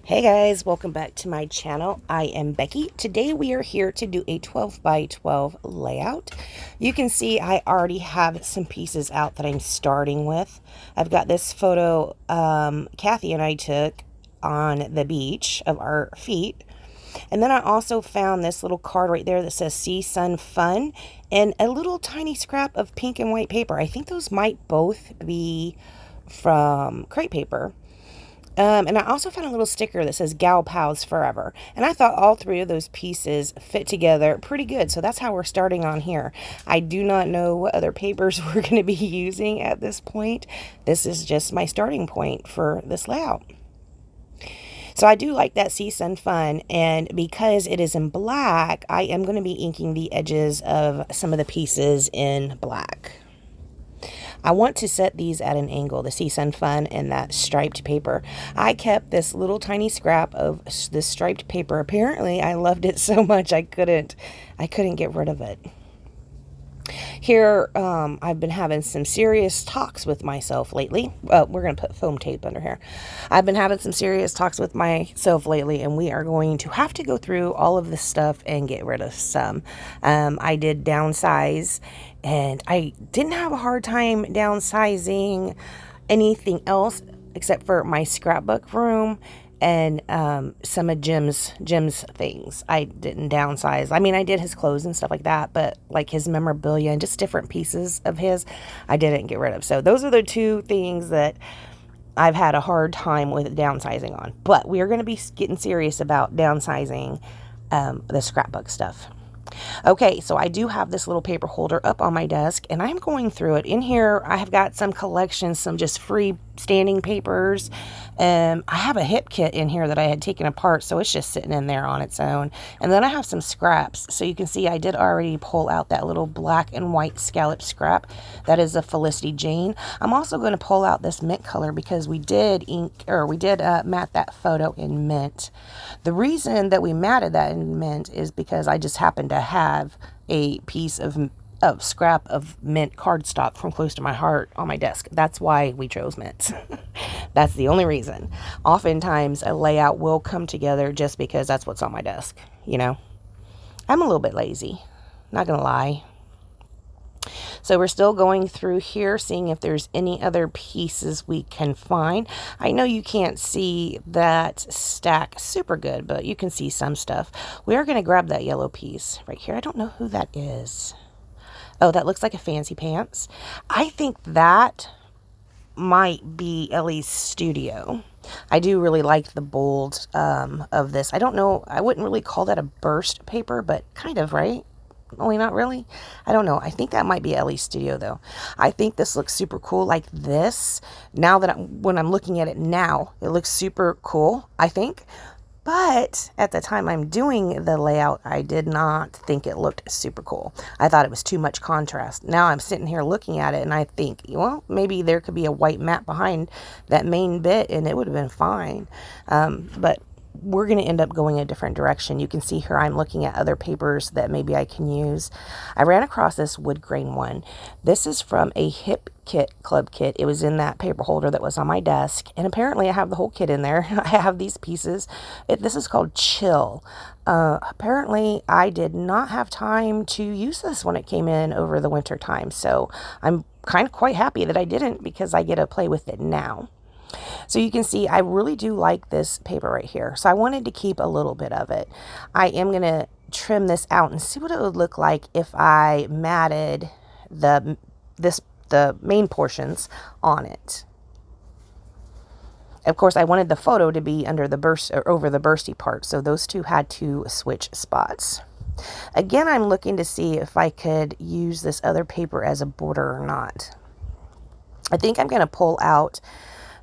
Hey guys, welcome back to my channel. I am Becky. Today we are here to do a 12 by 12 layout. You can see I already have some pieces out that I'm starting with. I've got this photo Kathy and I took on the beach of our feet. And then I also found this little card right there that says See Sun Fun and a little tiny scrap of pink and white paper. I think those might both be from crepe paper. And I also found a little sticker that says Gal Pals Forever. And I thought all three of those pieces fit together pretty good. So that's how we're starting on here. I do not know what other papers we're going to be using at this point. This is just my starting point for this layout. So I do like that See Sun Fun, and because it is in black, I am going to be inking the edges of some of the pieces in black. I want to set these at an angle, the See Sun Fun and that striped paper. I kept this little tiny scrap of this striped paper. Apparently, I loved it so much I couldn't get rid of it. Here, I've been having some serious talks with myself lately. We're going to put foam tape under here. I've been having some serious talks with myself lately, and we are going to have to go through all of this stuff and get rid of some. I did downsize, and I didn't have a hard time downsizing anything else except for my scrapbook room and some of Jim's things. I didn't downsize. I mean, I did his clothes and stuff like that, but like his memorabilia and just different pieces of his, I didn't get rid of. So those are the two things that I've had a hard time with downsizing on. But we are going to be getting serious about downsizing the scrapbook stuff. Okay, so I do have this little paper holder up on my desk, and I'm going through it. In here, I have got some collections, some just free standing papers. I have a hip kit in here that I had taken apart, so it's just sitting in there on its own. And then I have some scraps. So you can see I did already pull out that little black and white scallop scrap. That is a Felicity Jane. I'm also going to pull out this mint color because we did matte that photo in mint. The reason that we matted that in mint is because I just happened to have a piece of scrap of mint cardstock from Close to My Heart on my desk. That's why we chose mint. That's the only reason. Oftentimes a layout will come together just because that's what's on my desk, you know. I'm a little bit lazy, not gonna lie. So we're still going through here, seeing if there's any other pieces we can find. I know you can't see that stack super good, but you can see some stuff. We are going to grab that yellow piece right here. I don't know who that is. Oh, that looks like a Fancy Pants. I think that might be Ellie's Studio. I do really like the bold of this. I don't know. I wouldn't really call that a burst paper, but kind of, right? Only not really. I don't know. I think that might be Ellie's Studio though. I think this looks super cool like this. Now that when I'm looking at it now, it looks super cool, I think. But at the time I'm doing the layout, I did not think it looked super cool. I thought it was too much contrast. Now I'm sitting here looking at it and I think, well, maybe there could be a white mat behind that main bit and it would have been fine. But we're going to end up going a different direction. You can see here I'm looking at other papers that maybe I can use. I ran across this wood grain one. This is from a hip kit club kit. It was in that paper holder that was on my desk, and apparently I have the whole kit in there. I have these pieces. This is called Chill. Apparently I did not have time to use this when it came in over the winter time, so I'm kind of quite happy that I didn't because I get to play with it now. So you can see I really do like this paper right here. So I wanted to keep a little bit of it. I am going to trim this out and see what it would look like if I matted the main portions on it. Of course, I wanted the photo to be under the burst or over the bursty part, so those two had to switch spots. Again, I'm looking to see if I could use this other paper as a border or not. I think I'm going to pull out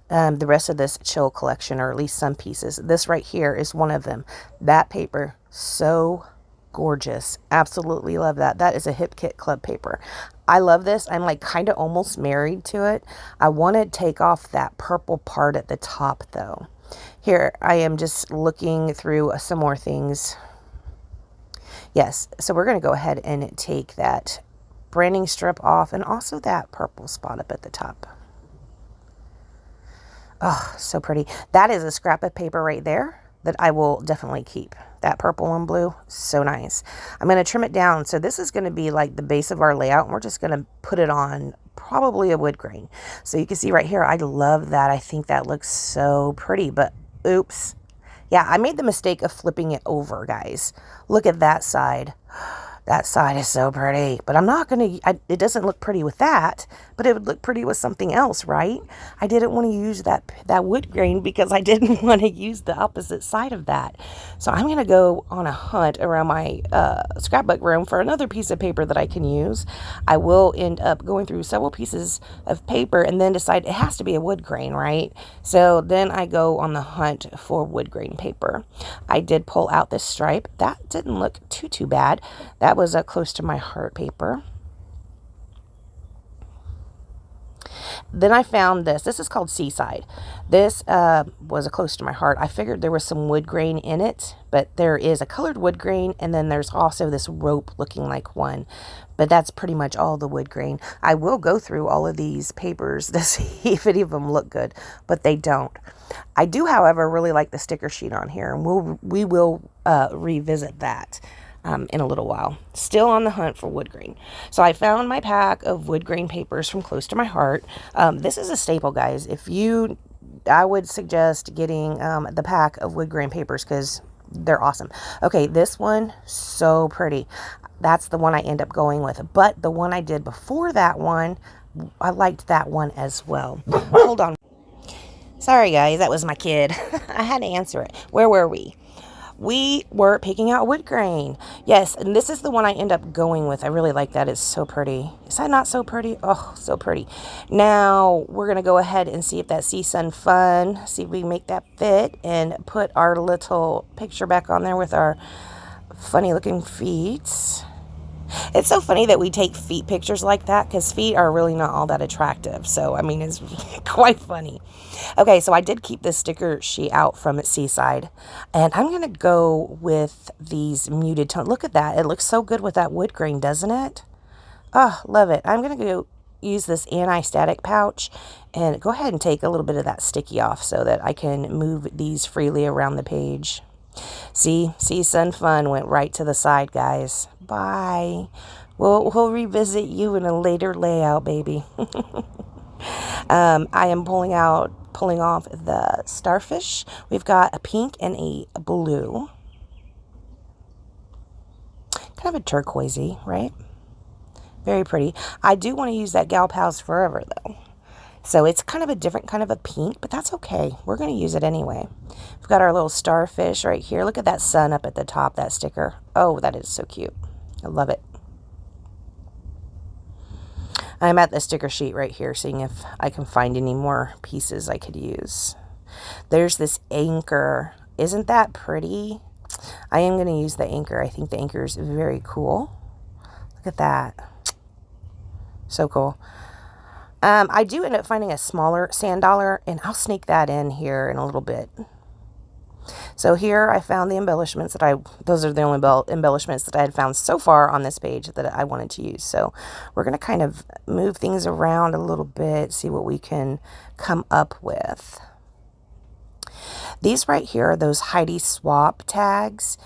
the rest of this Chill collection, or at least some pieces. This right here is one of them. That paper, so gorgeous. Absolutely love that. That is a Hip Kit Club paper. I love this. I'm like kind of almost married to it. I want to take off that purple part at the top though. Here I am just looking through some more things. Yes, so we're going to go ahead and take that branding strip off and also that purple spot up at the top. Oh, so pretty. That is a scrap of paper right there that I will definitely keep. That purple and blue, so nice. I'm going to trim it down. So this is going to be like the base of our layout. And we're just going to put it on probably a wood grain. So you can see right here, I love that. I think that looks so pretty, but oops. Yeah, I made the mistake of flipping it over, guys. Look at that side. That side is so pretty, but I'm not going to, it doesn't look pretty with that, but it would look pretty with something else, right? I didn't want to use that wood grain because I didn't want to use the opposite side of that. So I'm going to go on a hunt around my scrapbook room for another piece of paper that I can use. I will end up going through several pieces of paper and then decide it has to be a wood grain, right? So then I go on the hunt for wood grain paper. I did pull out this stripe. That didn't look too bad. That was close to my heart paper. Then I found this. This is called Seaside. This was close to my heart. I figured there was some wood grain in it, but there is a colored wood grain, and then there's also this rope looking like one. But that's pretty much all the wood grain. I will go through all of these papers to see if any of them look good, but they don't. I do, however, really like the sticker sheet on here, and we will revisit that in a little while. Still on the hunt for wood grain. So I found my pack of wood grain papers from Close to My Heart. This is a staple, guys. I would suggest getting the pack of wood grain papers because they're awesome. Okay, this one, so pretty. That's the one I end up going with. But the one I did before that one, I liked that one as well. Hold on. Sorry, guys, that was my kid. I had to answer it. Where were we? We were picking out wood grain. Yes, and this is the one I end up going with. I really like that. It's so pretty. Is that not so pretty? Oh, so pretty. Now, we're going to go ahead and see if that Sea Sun Fun, see if we can make that fit and put our little picture back on there with our funny looking feet. It's so funny that we take feet pictures like that because feet are really not all that attractive. So, I mean, it's quite funny. Okay, so I did keep this sticker sheet out from Seaside. And I'm going to go with these muted tone. Look at that. It looks so good with that wood grain, doesn't it? Oh, love it. I'm going to go use this anti-static pouch and go ahead and take a little bit of that sticky off so that I can move these freely around the page. See, Sea Sun Fun went right to the side, guys. Bye. We'll revisit you in a later layout, baby. I am pulling off the starfish. We've got a pink and a blue. Kind of a turquoisey, right? Very pretty. I do want to use that Gal Pals Forever, though. So it's kind of a different kind of a pink, but that's okay. We're going to use it anyway. We've got our little starfish right here. Look at that sun up at the top, that sticker. Oh, that is so cute. I love it. I'm at the sticker sheet right here, seeing if I can find any more pieces I could use. There's this anchor. Isn't that pretty? I am going to use the anchor. I think the anchor is very cool. Look at that. So cool. I do end up finding a smaller sand dollar, and I'll sneak that in here in a little bit. So here I found the embellishments those are the only embellishments that I had found so far on this page that I wanted to use. So we're going to kind of move things around a little bit, see what we can come up with. These right here are those Heidi Swap tags.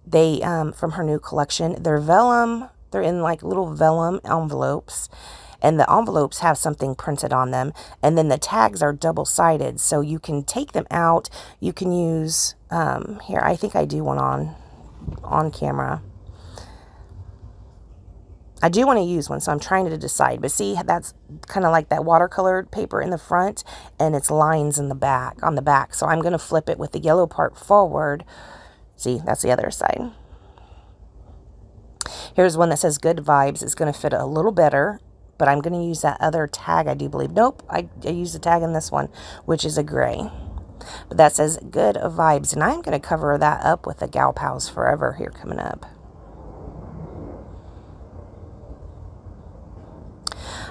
They, from her new collection, they're vellum. They're in like little vellum envelopes. And the envelopes have something printed on them. And then the tags are double-sided. So you can take them out. You can use, here, I think I do one on camera. I do want to use one, so I'm trying to decide. But see, that's kind of like that watercolored paper in the front. And it's lines in the back, on the back. So I'm going to flip it with the yellow part forward. See, that's the other side. Here's one that says Good Vibes. It's going to fit a little better. But I'm going to use that other tag, I do believe. Nope, I used the tag in this one, which is a gray. But that says Good Vibes. And I'm going to cover that up with the Gal Pals Forever here coming up.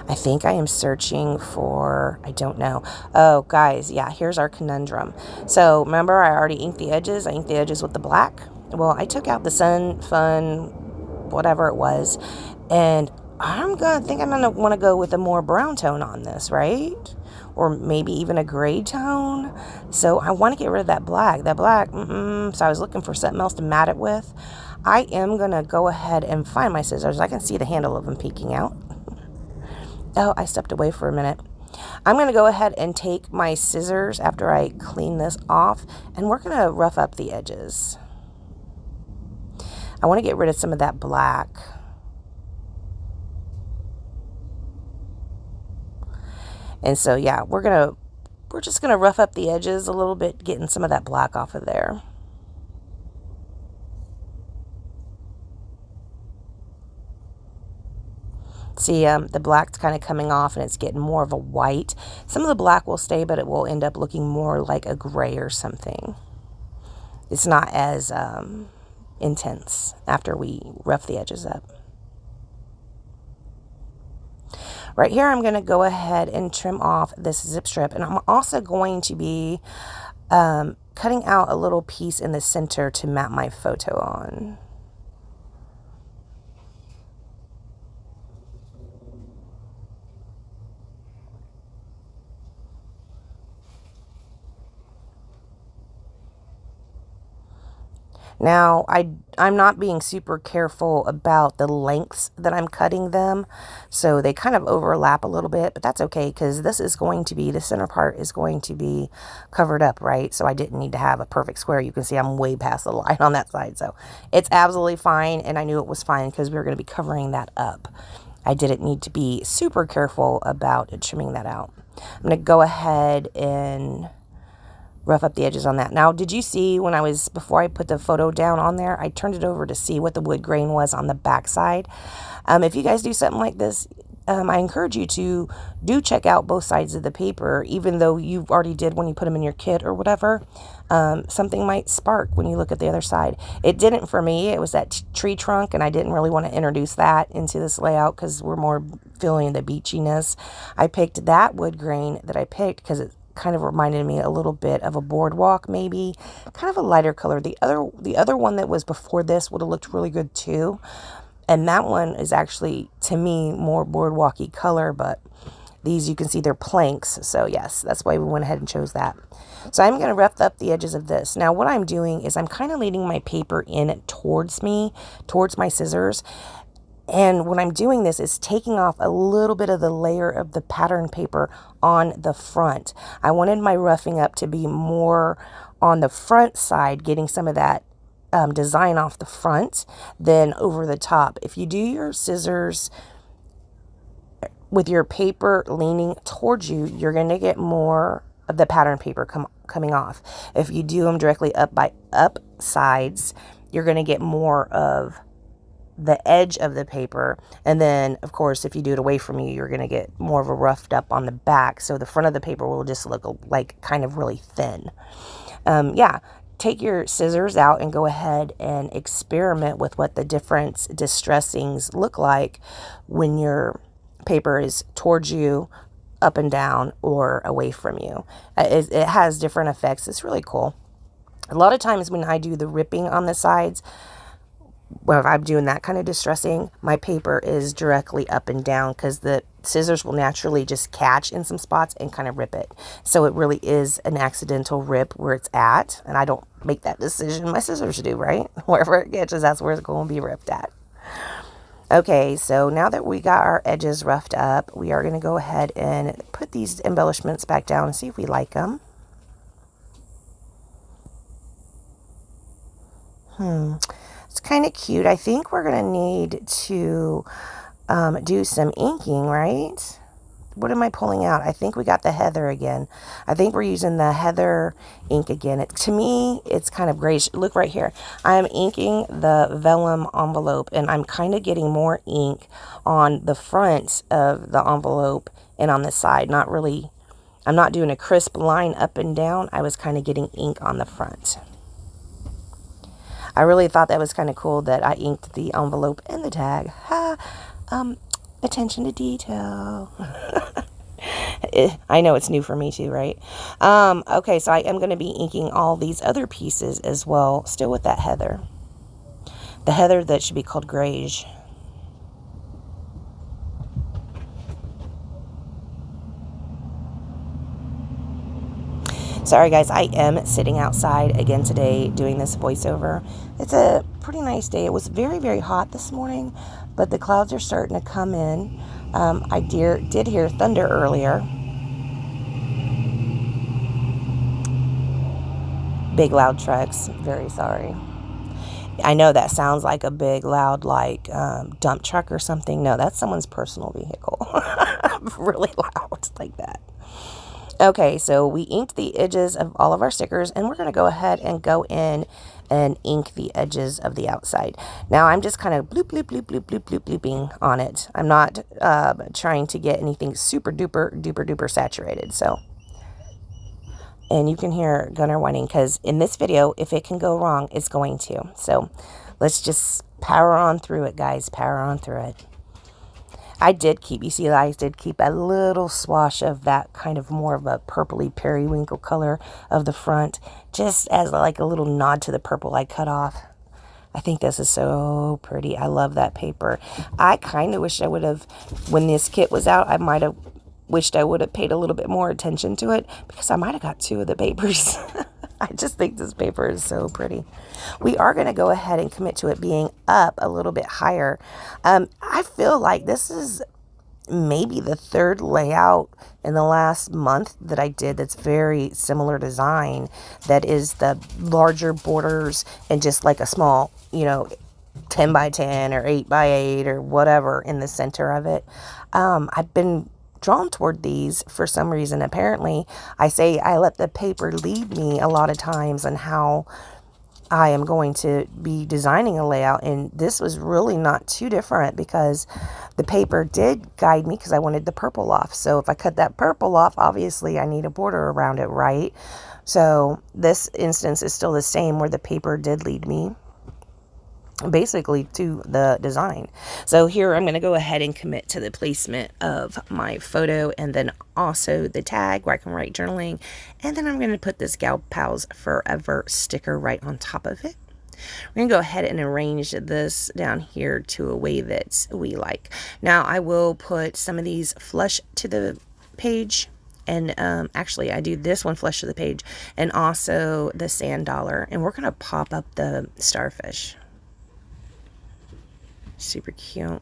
I think I am searching for, I don't know. Oh, guys, yeah, here's our conundrum. So, remember, I already inked the edges. I inked the edges with the black. Well, I took out the Sun Fun, whatever it was, and I'm going to want to go with a more brown tone on this, right? or maybe even a gray tone. So I want to get rid of that black. So I was looking for something else to mat it with. I am going to go ahead and find my scissors. I can see the handle of them peeking out. Oh, I stepped away for a minute. I'm going to go ahead and take my scissors after I clean this off, and we're going to rough up the edges. I want to get rid of some of that black. And so, yeah, we're just going to rough up the edges a little bit, getting some of that black off of there. See, the black's kind of coming off and it's getting more of a white. Some of the black will stay, but it will end up looking more like a gray or something. It's not as intense after we rough the edges up. Right here, I'm going to go ahead and trim off this zip strip. And I'm also going to be cutting out a little piece in the center to map my photo on. Now, I'm not being super careful about the lengths that I'm cutting them, so they kind of overlap a little bit, but that's okay because this is going to be, the center part is going to be covered up, right? So I didn't need to have a perfect square. You can see I'm way past the line on that side, so it's absolutely fine, and I knew it was fine because we were going to be covering that up. I didn't need to be super careful about trimming that out. I'm going to go ahead and rough up the edges on that. Now, did you see when before I put the photo down on there, I turned it over to see what the wood grain was on the back side. If you guys do something like this, I encourage you to check out both sides of the paper, even though you already did when you put them in your kit or whatever. Something might spark when you look at the other side. It didn't for me. It was that tree trunk, and I didn't really want to introduce that into this layout because we're more feeling the beachiness. I picked that wood grain that I picked because it kind of reminded me a little bit of a boardwalk, maybe kind of a lighter color. The other one that was before this would have looked really good too, and that one is actually, to me, more boardwalky color, but these, you can see they're planks, so yes, that's why we went ahead and chose that. So I'm going to rough up the edges of this. Now what I'm doing is I'm kind of leaning my paper in towards my scissors. And when I'm doing this, is taking off a little bit of the layer of the pattern paper on the front. I wanted my roughing up to be more on the front side, getting some of that design off the front than over the top. If you do your scissors with your paper leaning towards you, you're going to get more of the pattern paper coming off. If you do them directly up sides, you're going to get more of the edge of the paper. And then, of course, if you do it away from you, you're going to get more of a roughed up on the back. So the front of the paper will just look like kind of really thin. Yeah, take your scissors out and go ahead and experiment with what the different distressings look like when your paper is towards you, up and down, or away from you. It has different effects. It's really cool. A lot of times when I do the ripping on the sides, well, if I'm doing that kind of distressing, my paper is directly up and down because the scissors will naturally just catch in some spots and kind of rip it. So it really is an accidental rip where it's at, and I don't make that decision. My scissors do, right? Wherever it catches, that's where it's going to be ripped at. Okay, so now that we got our edges roughed up, we are going to go ahead and put these embellishments back down and see if we like them. It's kind of cute. I think we're going to need to do some inking, right? What am I pulling out? I think we got the heather again. I think we're using the heather ink again. To me, it's kind of grayish. Look right here. I'm inking the vellum envelope, and I'm kind of getting more ink on the front of the envelope and on the side. Not really, I'm not doing a crisp line up and down. I was kind of getting ink on the front. I really thought that was kind of cool that I inked the envelope and the tag. Attention to detail. I know it's new for me too, right? Okay, so I am going to be inking all these other pieces as well, still with that heather. The heather that should be called greige. Sorry guys, I am sitting outside again today doing this voiceover. It's a pretty nice day. It was very, very hot this morning, but the clouds are starting to come in. I did hear thunder earlier. Big loud trucks. Very sorry. I know that sounds like a big loud like dump truck or something. No, that's someone's personal vehicle. Really loud like that. Okay, so we inked the edges of all of our stickers, and we're going to go ahead and go in and ink the edges of the outside. Now, I'm just kind of bloop, bloop, bloop, bloop, bloop, bloop, blooping on it. I'm not trying to get anything super duper, duper, duper saturated, so. And you can hear Gunner whining, because in this video, if it can go wrong, it's going to. So, let's just power on through it, guys. Power on through it. I did keep, you see, I did keep a little swash of that kind of more of a purpley periwinkle color of the front, just as like a little nod to the purple I cut off. I think this is so pretty. I love that paper. I kind of wish I would have, when this kit was out, I might have wished I would have paid a little bit more attention to it, because I might have got 2 of the papers. I just think this paper is so pretty. We are going to go ahead and commit to it being up a little bit higher. I feel like this is maybe the 3rd layout in the last month that I did that's very similar design. That is the larger borders and just like a small, 10 by 10 or 8 by 8 or whatever in the center of it. I've been drawn toward these for some reason. Apparently, I let the paper lead me a lot of times on how I am going to be designing a layout, and this was really not too different, because the paper did guide me because I wanted the purple off. So if I cut that purple off, obviously I need a border around it, right? So this instance is still the same, where the paper did lead me basically to the design. So here I'm going to go ahead and commit to the placement of my photo, and then also the tag where I can write journaling, and then I'm going to put this Gal Pals Forever sticker right on top of it. We're going to go ahead and arrange this down here to a way that we like. Now I will put some of these flush to the page, and actually I do this one flush to the page, and also the sand dollar, and we're going to pop up the starfish. Super cute.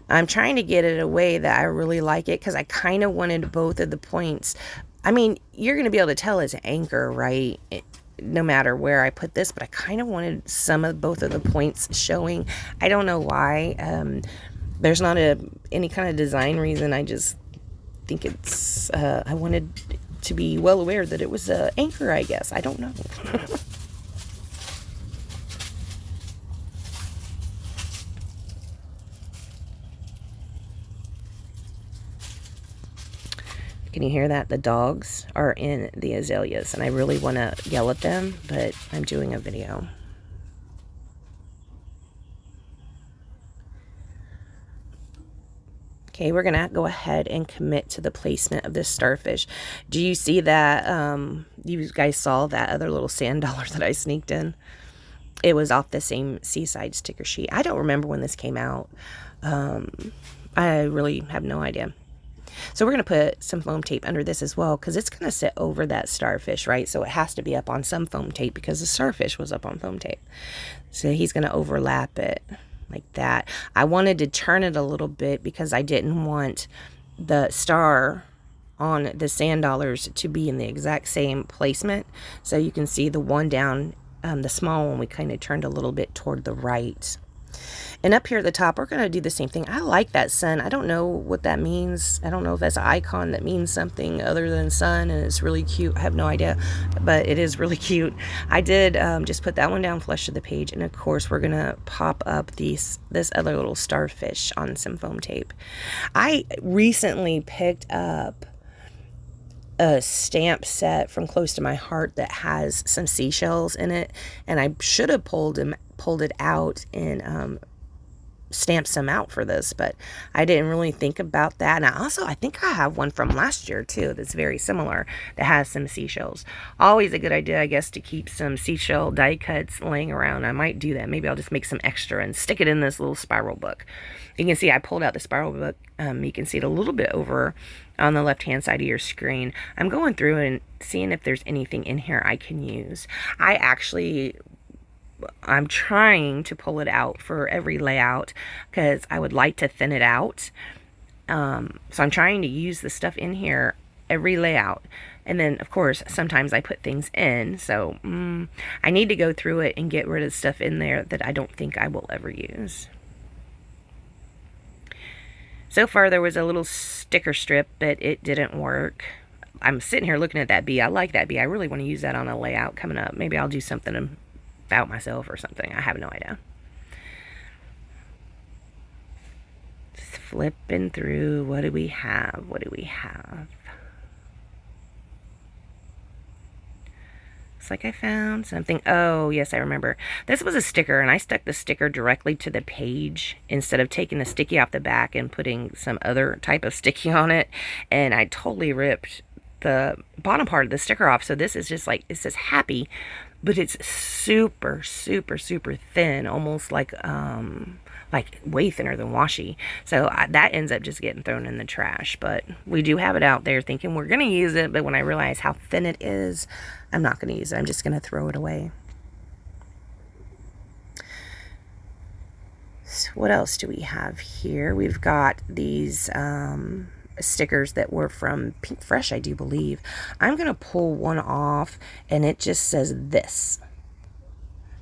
I'm trying to get it a way that I really like it, because I kind of wanted both of the points. I mean, you're going to be able to tell it's an anchor, right? No matter where I put this, but I kind of wanted both of the points showing. I don't know why. There's not any kind of design reason. I just think it's, I wanted to be well aware that it was an anchor, I guess. I don't know. Can you hear that? The dogs are in the azaleas, and I really want to yell at them, but I'm doing a video. Okay, we're going to go ahead and commit to the placement of this starfish. Do you see that? You guys saw that other little sand dollar that I sneaked in? It was off the same Seaside sticker sheet. I don't remember when this came out. I really have no idea. So we're going to put some foam tape under this as well, because it's going to sit over that starfish, right? So it has to be up on some foam tape, because the starfish was up on foam tape. So he's going to overlap it like that. I wanted to turn it a little bit because I didn't want the star on the sand dollars to be in the exact same placement. So you can see the one down, the small one, we kind of turned a little bit toward the right. And up here at the top, we're going to do the same thing. I like that sun. I don't know what that means. I don't know if that's an icon that means something other than sun, and it's really cute. I have no idea, but it is really cute. I did just put that one down flush to the page, and of course, we're going to pop up this other little starfish on some foam tape. I recently picked up a stamp set from Close to My Heart that has some seashells in it, and I should have pulled it out and stamp some out for this, but I didn't really think about that. And I think I have one from last year too that's very similar that has some seashells. Always a good idea, I guess, to keep some seashell die cuts laying around. I might do that. Maybe I'll just make some extra and stick it in this little spiral book. You can see I pulled out the spiral book. You can see it a little bit over on the left hand side of your screen. I'm going through and seeing if there's anything in here I can use. I'm trying to pull it out for every layout because I would like to thin it out. So I'm trying to use the stuff in here every layout. And then, of course, sometimes I put things in. So I need to go through it and get rid of stuff in there that I don't think I will ever use. So far, there was a little sticker strip, but it didn't work. I'm sitting here looking at that bee. I like that bee. I really want to use that on a layout coming up. Maybe I'll do something about myself or something. I have no idea. Just flipping through. What do we have? What do we have? Looks like I found something. Oh, yes, I remember. This was a sticker, and I stuck the sticker directly to the page instead of taking the sticky off the back and putting some other type of sticky on it. And I totally ripped the bottom part of the sticker off. So this is just like, it says happy, but it's super, super, super thin, almost like way thinner than washi. So that ends up just getting thrown in the trash. But we do have it out there thinking we're going to use it. But when I realize how thin it is, I'm not going to use it. I'm just going to throw it away. So what else do we have here? We've got these stickers that were from Pink Fresh, I do believe. I'm going to pull one off, and it just says this.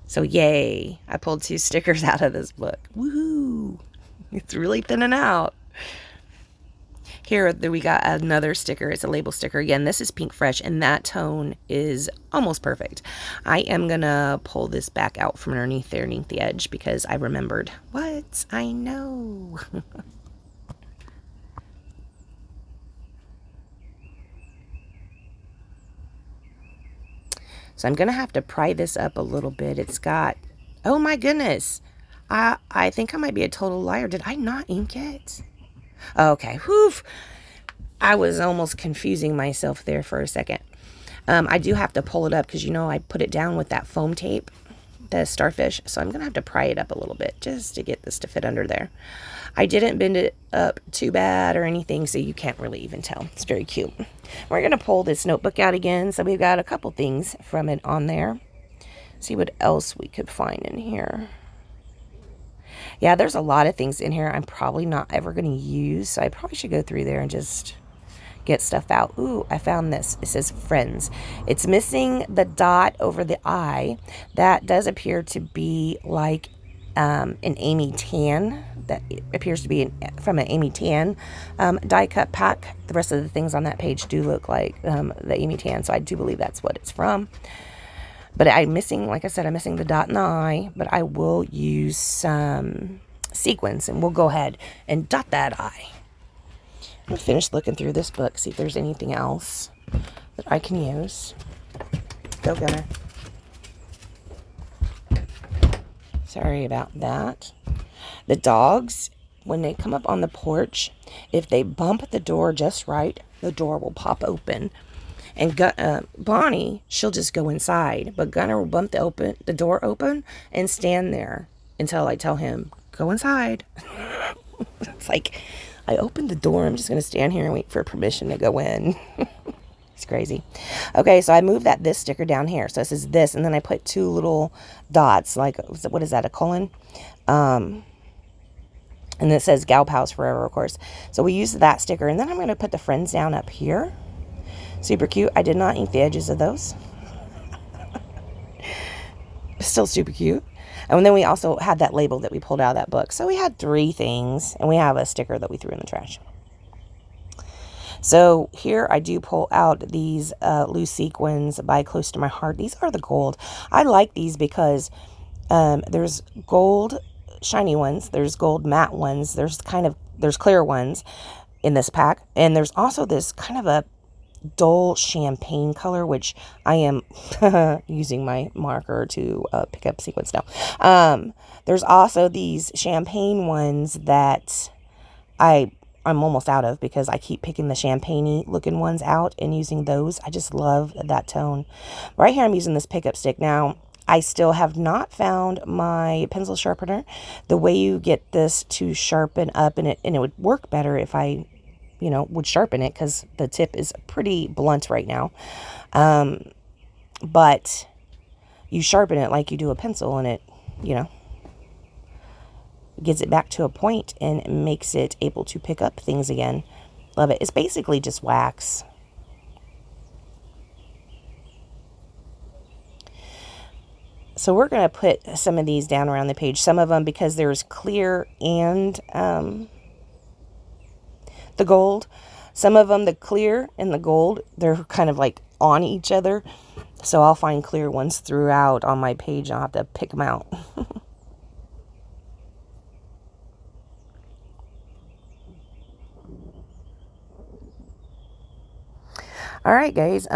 So yay, I pulled 2 stickers out of this book. Woohoo! It's really thinning out. Here we got another sticker. It's a label sticker. Again, this is Pink Fresh, and that tone is almost perfect. I am going to pull this back out from underneath there, underneath the edge, because I remembered. What? I know. So I'm going to have to pry this up a little bit. It's got, oh my goodness. I think I might be a total liar. Did I not ink it? Okay, whew. I was almost confusing myself there for a second. I do have to pull it up because, you know, I put it down with that foam tape, the starfish. So I'm going to have to pry it up a little bit just to get this to fit under there. I didn't bend it up too bad or anything, so you can't really even tell. It's very cute. We're going to pull this notebook out again. So we've got a couple things from it on there. See what else we could find in here. Yeah, there's a lot of things in here I'm probably not ever going to use, so I probably should go through there and just get stuff out. Ooh, I found this. It says Friends. It's missing the dot over the I. That does appear to be like an Amy Tan. That appears to be from an Amy Tan die cut pack. The rest of the things on that page do look like the Amy Tan, so I do believe that's what it's from. But I'm missing, like I said, I'm missing the dot and the I, but I will use some sequins, and we'll go ahead and dot that I. I'm going to finish looking through this book, see if there's anything else that I can use. Go, Gunner. Sorry about that. The dogs, when they come up on the porch, if they bump the door just right, the door will pop open. And Bonnie, she'll just go inside. But Gunner will bump the door open and stand there until I tell him, go inside. It's like, I opened the door. I'm just going to stand here and wait for permission to go in. It's crazy. Okay, so I moved this sticker down here. So this is this. And then I put 2 little dots. Like, what is that, a colon? And it says Gal Pals Forever, of course. So we used that sticker. And then I'm going to put the Friends down up here. Super cute. I did not ink the edges of those. Still super cute. And then we also had that label that we pulled out of that book. So we had 3 things. And we have a sticker that we threw in the trash. So here I do pull out these loose sequins by Close to My Heart. These are the gold. I like these because there's gold shiny ones. There's gold matte ones. There's clear ones in this pack. And there's also this kind of a dull champagne color, which I am using my marker to pick up sequins now. There's also these champagne ones that I'm almost out of because I keep picking the champagne-y looking ones out and using those. I just love that tone. Right here I'm using this pickup stick. Now, I still have not found my pencil sharpener. The way you get this to sharpen up, and it would work better if I, you know, would sharpen it because the tip is pretty blunt right now. But you sharpen it like you do a pencil and it, you know, gets it back to a point and makes it able to pick up things again. Love it. It's basically just wax. So we're going to put some of these down around the page. Some of them, because there's clear and the gold. Some of them, the clear and the gold, they're kind of like on each other. So I'll find clear ones throughout on my page. I'll have to pick them out. All right, guys.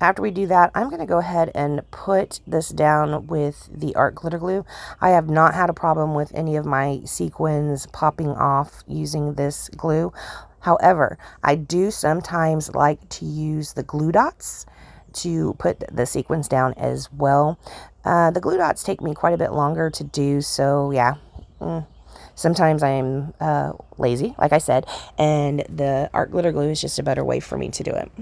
After we do that, I'm going to go ahead and put this down with the art glitter glue. I have not had a problem with any of my sequins popping off using this glue. However, I do sometimes like to use the glue dots to put the sequins down as well. The glue dots take me quite a bit longer to do, so yeah. Sometimes I'm lazy, like I said, and the art glitter glue is just a better way for me to do it.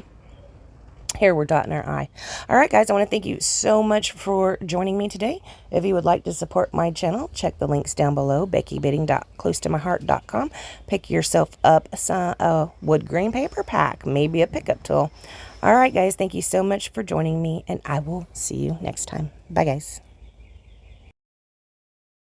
Here we're dotting our I. All right, guys, I want to thank you so much for joining me today. If you would like to support my channel, check the links down below, beckybidding.closetomyheart.com. Pick yourself up a wood grain paper pack, maybe a pickup tool. All right, guys, thank you so much for joining me, and I will see you next time. Bye, guys.